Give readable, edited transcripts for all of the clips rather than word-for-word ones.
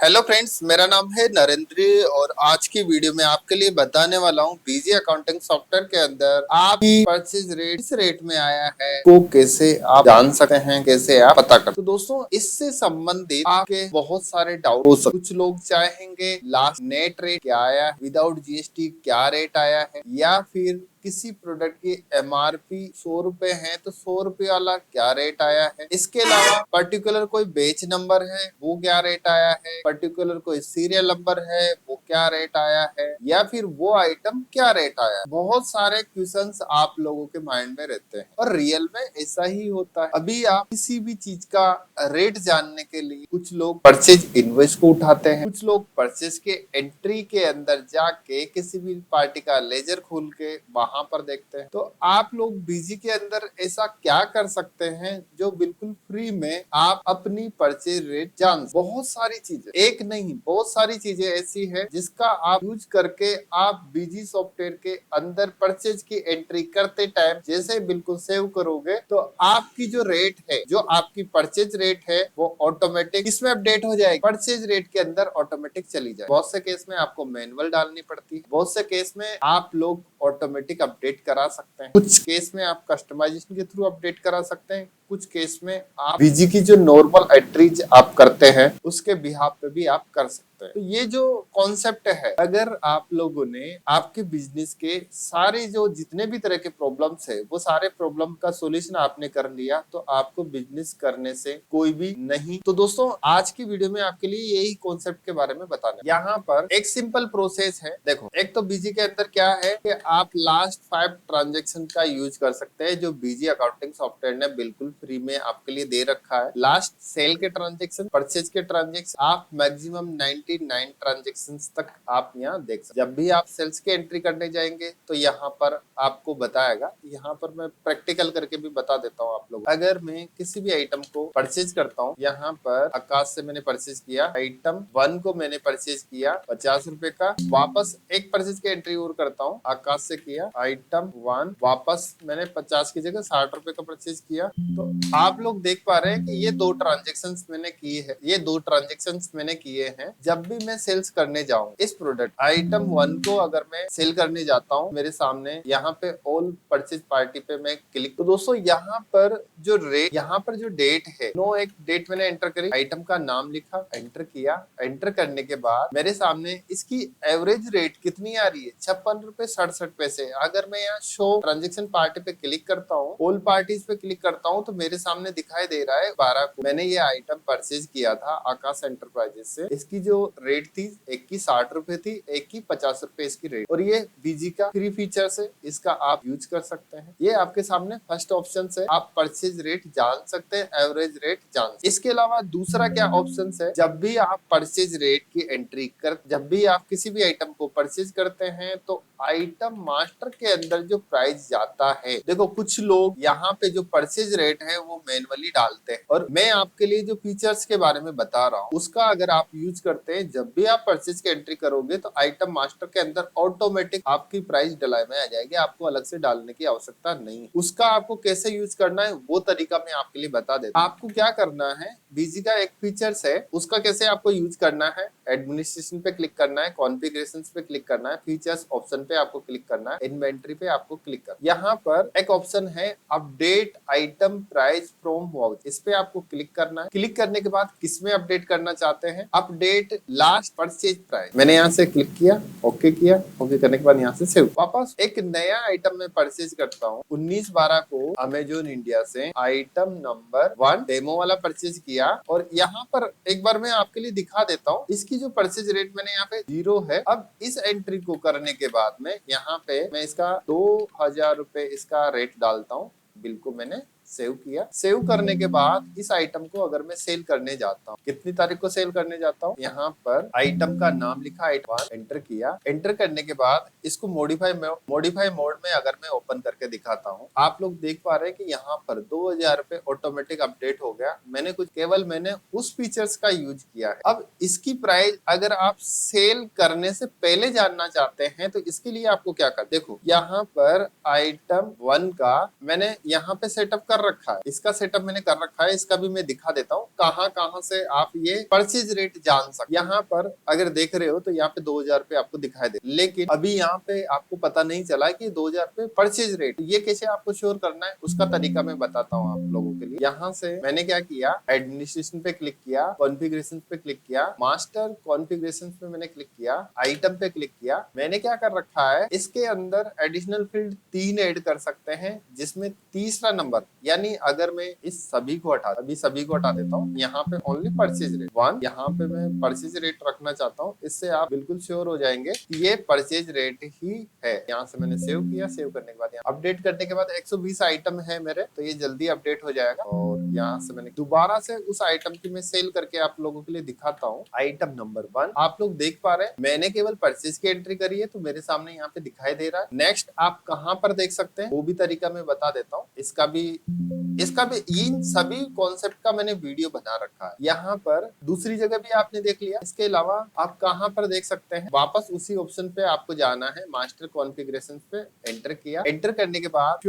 Hello friends, मेरा नाम है नरेंद्र और आज की वीडियो में आपके लिए बताने वाला हूँ बीजी अकाउंटिंग सॉफ्टवेयर के अंदर आपकी परचेज रेट किस रेट में आया है वो कैसे आप जान सकते हैं, कैसे आप पता कर। तो दोस्तों, इससे संबंधित आपके बहुत सारे डाउट हो सकते। कुछ लोग चाहेंगे लास्ट नेट रेट क्या आया है, विदाउट जीएसटी क्या रेट आया है, या फिर किसी प्रोडक्ट की एमआरपी 100 रुपए है तो 100 रुपए वाला क्या रेट आया है। इसके अलावा पर्टिकुलर कोई बेच नंबर है वो क्या रेट आया है, पर्टिकुलर कोई सीरियल नंबर है वो क्या रेट आया है, या फिर वो आइटम क्या रेट आया है। बहुत सारे क्वेश्चंस आप लोगों के माइंड में रहते हैं और रियल में ऐसा ही होता है। अभी आप किसी भी चीज का रेट जानने के लिए कुछ लोग परचेज इनवॉइस को उठाते हैं, कुछ लोग परचेज के एंट्री के अंदर जाके किसी भी पार्टी का लेजर खोल के वहां पर देखते हैं। तो आप लोग बीजी के अंदर ऐसा क्या कर सकते हैं जो बिल्कुल फ्री में आप अपनी परचेज रेट जान। बहुत सारी चीजें, एक नहीं बहुत सारी चीजें ऐसी है जिसका आप यूज करके आप बीजी सॉफ्टवेयर के अंदर परचेज की एंट्री करते टाइम जैसे बिल्कुल सेव करोगे तो आपकी जो रेट है, जो आपकी परचेज रेट है वो ऑटोमेटिक इसमें अपडेट हो जाएगी, परचेज रेट के अंदर ऑटोमेटिक चली जाए। बहुत से केस में आपको मैनुअल डालनी पड़ती है, बहुत से केस में आप लोग ऑटोमेटिक अपडेट करा सकते हैं, कुछ केस में आप कस्टमाइजेशन के थ्रू अपडेट करा सकते हैं, कुछ केस में आप बीजी की जो नॉर्मल एंट्रीज आप करते हैं उसके बिहाफ पे भी आप कर सकते हैं। तो ये जो कॉन्सेप्ट है, अगर आप लोगों ने आपके बिजनेस के सारे जो जितने भी तरह के प्रॉब्लम्स है वो सारे प्रॉब्लम का सोल्यूशन आपने कर लिया तो आपको बिजनेस करने से कोई भी नहीं। तो दोस्तों, आज की वीडियो में आपके लिए यही कॉन्सेप्ट के बारे में बताना। यहाँ पर एक सिंपल प्रोसेस है। देखो, एक तो बीजी के अंदर क्या है कि आप लास्ट 5 ट्रांजेक्शन का यूज कर सकते हैं जो बीजी अकाउंटिंग सॉफ्टवेयर ने बिल्कुल फ्री में आपके लिए दे रखा है। लास्ट सेल के ट्रांजेक्शन, परचेज के ट्रांजेक्शन, आप मैक्सिमम 99 ट्रांजेक्शन तक आप यहाँ देख सकते। जब भी आप सेल्स की एंट्री करने जाएंगे तो यहाँ पर आपको बताएगा। यहाँ पर मैं प्रैक्टिकल करके भी बता देता हूँ आप लोग। अगर मैं किसी भी आइटम को परचेज करता हूँ, यहाँ पर आकाश से मैंने परचेज किया, आइटम 1 को मैंने परचेज किया 50 रुपए का, वापस एक परचेज की एंट्री और करता हूँ, आकाश से किया आइटम 1, वापस मैंने 50 की जगह 60 रुपए का परचेज किया। तो आप लोग देख पा रहे हैं कि ये 2 ट्रांजेक्शन मैंने किए हैं, ये 2 ट्रांजेक्शन मैंने किए हैं। जब भी मैं सेल्स करने जाऊँ इस प्रोडक्ट आइटम 1 को अगर मैं सेल करने जाता हूँ, मेरे सामने यहाँ पे ऑल परचेज पार्टी पे मैं क्लिक, तो दोस्तों यहाँ पर जो रेट, यहाँ पर जो डेट है, एक डेट मैंने एंटर करी, आइटम का नाम लिखा, एंटर किया। एंटर करने के बाद मेरे सामने इसकी एवरेज रेट कितनी आ रही है, 56 रुपए 67 पैसे। अगर मैं यहाँ शो ट्रांजेक्शन पार्टी पे क्लिक करता हूँ, ऑल पार्टीज पे क्लिक करता हूँ, तो मेरे सामने दिखाई दे रहा है 12 को मैंने ये आइटम परचेज किया था आकाश एंटरप्राइजेस से। इसकी जो रेट थी, एक की 60 रुपए थी, एक की 50 रुपए इसकी रेट। और ये बीजी का फ्री फीचर है, इसका आप यूज कर सकते हैं। ये आपके सामने फर्स्ट ऑप्शन है, आप परचेज रेट जान सकते हैं, एवरेज रेट जान सकते हैं। इसके अलावा दूसरा क्या ऑप्शन है, जब भी आप परचेज रेट की एंट्री कर, जब भी आप किसी भी आइटम को परचेज करते हैं तो आइटम मास्टर के अंदर जो प्राइस जाता है, देखो कुछ लोग यहाँ पे जो परचेज रेट है वो मैनुअली डालते हैं, और मैं आपके लिए जो फीचर्स के बारे में बता रहा हूँ उसका अगर आप यूज करते हैं, जब भी आप परचेज की एंट्री करोगे तो आइटम मास्टर के अंदर ऑटोमेटिक आपकी प्राइस डलाई में आ जाएगी, आपको अलग से डालने की आवश्यकता नहीं। उसका आपको कैसे यूज करना है वो तरीका मैं आपके लिए बता देता हूँ। आपको क्या करना है, बीजी का एक फीचर्स है उसका कैसे आपको यूज करना है, एडमिनिस्ट्रेशन पे क्लिक करना है, कॉन्फ़िगरेशन पे क्लिक करना है, फीचर्स ऑप्शन पे आपको क्लिक करना है, इन्वेंटरी पे आपको क्लिक करना है। यहाँ पर एक ऑप्शन है update item price from vouch, इस पे आपको क्लिक करना है। क्लिक करने के बाद किसमें अपडेट करना चाहते हैं, अपडेट लास्ट परचेज प्राइस। मैंने यहाँ से क्लिक किया, ओके किया, ओके करने के बाद यहाँ से सेव। वापस एक नया आइटम में परचेज करता हूँ, 19/12 को अमेजोन इंडिया से आइटम नंबर 1 डेमो वाला परचेज किया, और यहाँ पर एक बार मैं आपके लिए दिखा देता हूँ। इसकी जो परचेज रेट मैंने यहाँ पे 0 है। अब इस एंट्री को करने के बाद में यहाँ पे मैं इसका 2000 रुपए इसका रेट डालता हूँ, बिल्कुल मैंने सेव किया। सेव करने के बाद इस आइटम को अगर मैं सेल करने जाता हूँ, कितनी तारीख को सेल करने जाता हूँ, यहाँ पर आइटम का नाम लिखा, आइटम 1 एंटर किया। एंटर करने के बाद इसको मॉडिफाई मोड में अगर मैं ओपन करके दिखाता हूँ, आप लोग देख पा रहे हैं कि यहाँ पर 2000 रुपए ऑटोमेटिक अपडेट हो गया। मैंने मैंने उस फीचर्स का यूज किया है। अब इसकी प्राइस अगर आप सेल करने से पहले जानना चाहते हैं तो इसके लिए आपको क्या कर, देखो यहाँ पर आइटम 1 का मैंने यहाँ पे सेटअप कर रखा है, इसका सेटअप मैंने कर रखा है। इसका भी मैं दिखा देता हूँ कहाँ कहाँ से आप ये परचेज रेट जान सकते। यहाँ पर अगर देख रहे हो तो यहाँ पे 2000 पे आपको दिखाई दे, लेकिन अभी यहाँ पे आपको पता नहीं चला कि 2000 पे परचेज रेट ये कैसे आपको श्योर करना है, उसका तरीका मैं बताता हूँ आप लोगों के लिए। यहाँ से मैंने क्या किया, एडमिनिस्ट्रेशन पे क्लिक किया, कॉन्फ़िगरेशन पे क्लिक किया, मास्टर कॉन्फ़िगरेशन पे मैंने क्लिक किया, आइटम पे क्लिक किया। मैंने क्या कर रखा है, इसके अंदर एडिशनल फील्ड 3 ऐड कर सकते हैं, जिसमें तीसरा नंबर, यानी अगर मैं इस सभी को हटा देता हूँ, यहाँ पे ओनली परचेज रेट 1, यहाँ पे मैं परचेज रेट रखना चाहता हूँ। इससे आप बिल्कुल श्योर हो जाएंगे कि ये परचेज रेट ही है। यहाँ से मैंने सेव किया, सेव करने के बाद यहाँ अपडेट करने के बाद 120 आइटम है मेरे, तो ये जल्दी अपडेट हो जाएगा। और यहाँ से मैंने दोबारा से उस आइटम की मैं सेल करके आप लोगों के लिए दिखाता हूँ। आइटम नंबर 1 आप लोग देख पा रहे हैं, मैंने केवल परचेज की एंट्री करी है तो मेरे सामने यहाँ पे दिखाई दे रहा है। नेक्स्ट आप कहाँ पर देख सकते हैं वो भी तरीका मैं बता देता हूँ। इसका भी इन सभी कॉन्सेप्ट का मैंने वीडियो बना रखा है। यहाँ पर दूसरी जगह भी आपने देख लिया। इसके अलावा आप कहाँ पर देख सकते हैं, वापस उसी ऑप्शन पे आपको जाना है, मास्टर कॉन्फ़िगरेशन पे एंटर किया। एंटर करने के बाद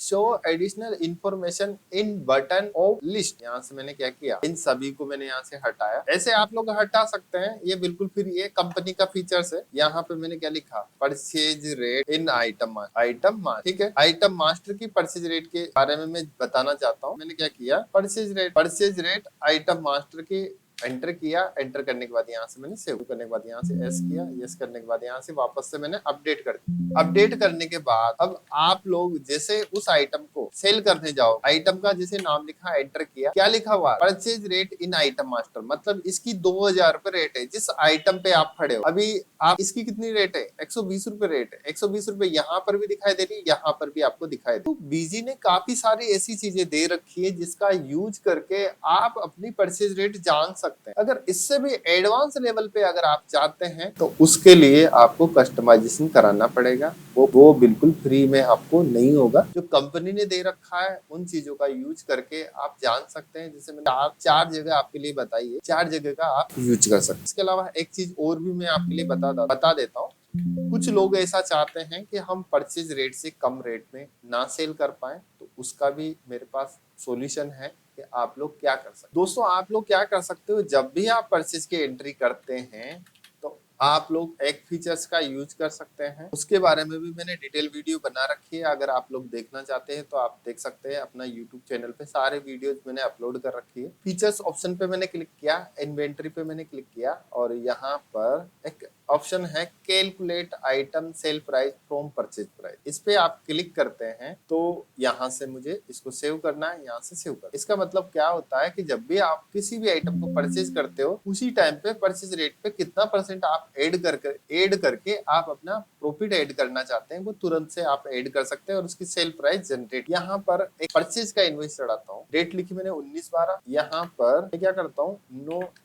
show additional information in button of list, यहाँ से मैंने क्या किया, इन सभी को मैंने यहाँ से हटाया। ऐसे आप लोग हटा सकते हैं, ये बिल्कुल फिर ये कंपनी का फीचर्स है। यहाँ पे मैंने क्या लिखा, purchase rate in item master, ठीक है। आइटम मास्टर की परचेज रेट के बारे में मैं बताना चाहता हूँ। मैंने क्या किया, परचेज रेट आइटम मास्टर की एंटर किया। एंटर करने के बाद यहाँ से मैंने सेव करने के बाद यहाँ से यस किया। यस करने के बाद यहाँ से वापस से मैंने अपडेट कर दिया। अपडेट करने के बाद अब आप लोग जैसे उस आइटम को सेल करने जाओ, आइटम का जैसे नाम लिखा, एंटर किया, क्या लिखा हुआ, purchase rate in item master, मतलब इसकी 2000 रुपए रेट है जिस आइटम पे आप खड़े हो। अभी आप इसकी कितनी रेट है, 120 रुपए रेट है। 120 रुपए यहाँ पर भी दिखाई दे रही है, यहाँ पर भी आपको दिखाई दे। तो बीजी ने काफी सारी ऐसी चीजें दे रखी है जिसका यूज करके आप अपनी परचेज रेट जान सकते हैं। अगर इससे भी एडवांस लेवल पे अगर आप चाहते हैं तो उसके लिए आपको कस्टमाइजेशन कराना पड़ेगा। वो बिल्कुल फ्री में आपको नहीं होगा। जो कंपनी ने दे रखा है उन चीजों का यूज करके आप जान सकते हैं। जैसे मैंने चार जगह आपके लिए बताई है, 4 जगह का आप यूज कर सकते हैं। इसके अलावा एक चीज और भी मैं आपके लिए बता देता हूँ। कुछ लोग ऐसा चाहते हैं कि हम परचेज रेट से कम रेट में ना सेल कर पाए, तो उसका भी मेरे पास सॉल्यूशन है कि आप लोग क्या कर सकते। दोस्तों आप लोग क्या कर सकते हो, जब भी आप परचेज की एंट्री करते हैं तो आप लोग एक फीचर्स का यूज कर सकते हैं। उसके बारे में भी मैंने डिटेल वीडियो बना रखी है, अगर आप लोग देखना चाहते हैं तो आप देख सकते हैं। अपना यूट्यूब चैनल पे सारे वीडियोज मैंने अपलोड कर रखी है। फीचर्स ऑप्शन पे मैंने क्लिक किया, इन्वेंटरी पे मैंने क्लिक किया और यहाँ पर एक ऑप्शन है calculate item sale price from purchase price. इस पे आप क्लिक करते हैं तो यहाँ से मुझे इसको सेव करना है, यहाँ से सेव कर। इसका मतलब क्या होता है कि जब भी आप किसी भी आइटम को परचेज करते हो उसी टाइम पे परचेज रेट पे कितना % आप ऐड करके आप अपना प्रॉफिट ऐड करना चाहते हैं वो तुरंत से आप ऐड कर सकते हैं और उसकी सेल प्राइस जनरेट। यहाँ पर एक परचेज का इनवॉइस चढ़ाता हूँ, डेट लिखी मैंने 19/12। यहाँ पर मैं क्या करता हूँ,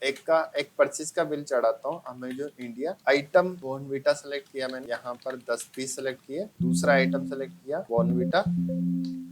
एक परचेज का बिल चढ़ाता हूँ Amazon India. Item Bournvita select किया मैंने, यहाँ पर 10 पीस सेलेक्ट किए। दूसरा आइटम सेलेक्ट किया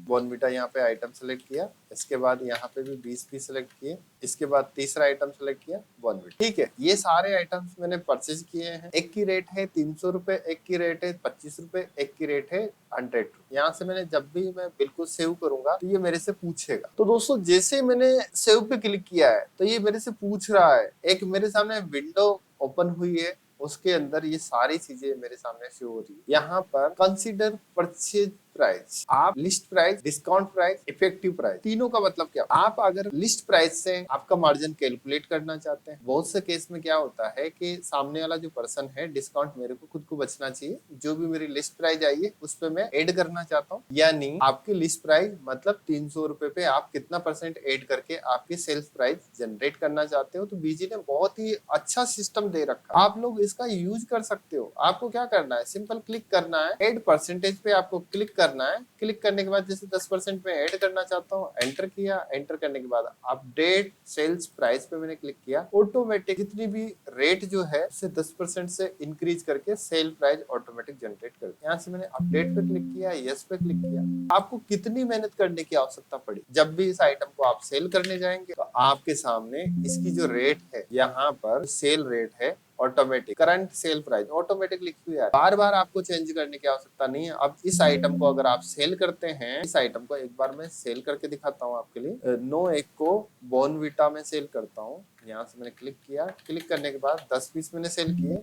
बॉर्नवीटा यहाँ पे आइटम सेलेक्ट किया। इसके बाद यहाँ पे भी 20 पीस सेलेक्ट किए। इसके बाद तीसरा आइटम सेलेक्ट किया बॉर्नवीटा। ठीक है, ये सारे आइटम्स मैंने परचेज किए हैं। एक की रेट है 300 रुपए, एक की रेट है 25 रुपए, एक की रेट है 100 रुपए। यहाँ से मैंने जब भी मैं बिल्कुल सेव करूंगा तो ये मेरे से पूछेगा। तो दोस्तों जैसे मैंने सेव पे क्लिक किया है तो ये मेरे से पूछ रहा है, एक मेरे सामने विंडो ओपन हुई है, उसके अंदर ये सारी चीजें मेरे सामने शो हो रही है। यहाँ पर कंसीडर परचेज प्राइस, आप list price, discount price, effective price, तीनों का मतलब क्या। आप अगर लिस्ट प्राइस से आपका मार्जिन कैलकुलेट करना चाहते हैं, बहुत से केस में क्या होता है कि सामने वाला जो पर्सन है, डिस्काउंट मेरे को खुद को बचना चाहिए, जो भी मेरी लिस्ट प्राइस आई है उस पर मैं ऐड करना चाहता हूँ। यानी आपकी लिस्ट प्राइस मतलब 300 रुपए पे आप कितना % ऐड करके आपकी सेल्स प्राइस जनरेट करना चाहते हो। तो बीजी ने बहुत ही अच्छा सिस्टम दे रखा है, आप लोग इसका यूज कर सकते हो। आपको क्या करना है, सिंपल क्लिक करना है, ऐड परसेंटेज पे आपको क्लिक करना है। क्लिक करने के बाद जैसे 10% में ऐड करना चाहता हूँ, एंटर किया। एंटर करने के बाद अपडेट सेल्स प्राइस पे मैंने क्लिक किया। ऑटोमेटिक जितनी भी रेट जो है उससे 10% से इंक्रीज करके सेल प्राइस ऑटोमेटिक जनरेट कर दिया। यहाँ से मैंने अपडेट पे क्लिक किया, यस पे क्लिक किया। आपको कितनी मेहनत करने की आवश्यकता पड़ी, जब भी इस आइटम को आप सेल करने जाएंगे तो आपके सामने इसकी जो रेट है, यहाँ पर सेल रेट है automatic current sale price automatic लिखी हुई है, बार बार आपको चेंज करने की आवश्यकता नहीं है। अब इस आइटम को अगर आप सेल करते हैं, इस आइटम को एक बार मैं सेल करके दिखाता हूँ आपके लिए। नो एग को बॉर्नवीटा में सेल करता हूँ। यहाँ से मैंने क्लिक किया, क्लिक करने के बाद 10 पीस मैंने सेल किए।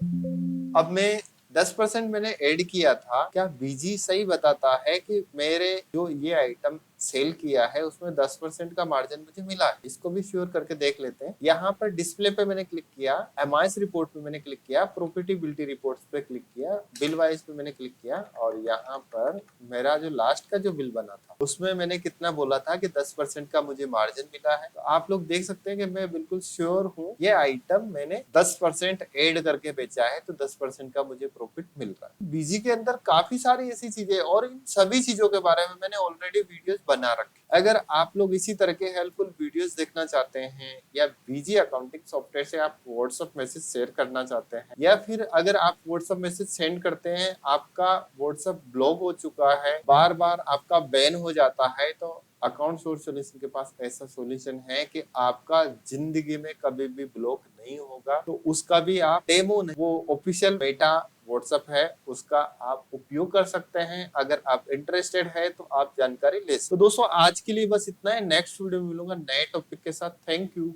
अब मैं 10% मैंने ऐड किया था। क्या बीजी सही बताता है कि मेरे जो ये आइटम सेल किया है उसमें 10% का मार्जिन मुझे मिला है? इसको भी श्योर करके देख लेते हैं। यहाँ पर डिस्प्ले पे मैंने क्लिक किया, एमआईएस रिपोर्ट पे मैंने क्लिक किया, प्रॉफिटेबिलिटी रिपोर्ट्स पे क्लिक किया, बिल वाइज पे मैंने क्लिक किया और यहाँ पर मेरा जो लास्ट का जो बिल बना था उसमें मैंने कितना बोला था कि 10% का मुझे मार्जिन मिला है। तो आप लोग देख सकते हैं कि मैं बिल्कुल श्योर हूँ ये आइटम मैंने 10% ऐड करके बेचा है, तो 10% का मुझे प्रॉफिट मिल रहा है। बीजी के अंदर काफी सारी ऐसी चीजें और इन सभी चीजों के बारे में मैंने ऑलरेडी वीडियोस बना रखे। अगर आप लोग इसी तरह के हेल्पफुल वीडियोस देखना चाहते हैं या बीजी अकाउंटिंग सॉफ्टवेयर से आप व्हाट्सएप मैसेज शेयर करना चाहते हैं, या फिर अगर आप व्हाट्सएप मैसेज सेंड करते हैं आपका व्हाट्सएप ब्लॉक हो चुका है, बार बार आपका बैन हो जाता है, तो अकाउंट सोर्स सॉल्यूशन के पास ऐसा सॉल्यूशन है कि आपका जिंदगी में कभी भी ब्लॉक नहीं होगा। तो उसका भी आप डेमो, वो ऑफिशियल बेटा व्हाट्सएप है उसका आप उपयोग कर सकते हैं। अगर आप इंटरेस्टेड है तो आप जानकारी ले सकते। तो दोस्तों आज के लिए बस इतना है, नेक्स्ट वीडियो में मिलूंगा नए टॉपिक के साथ। Thank you.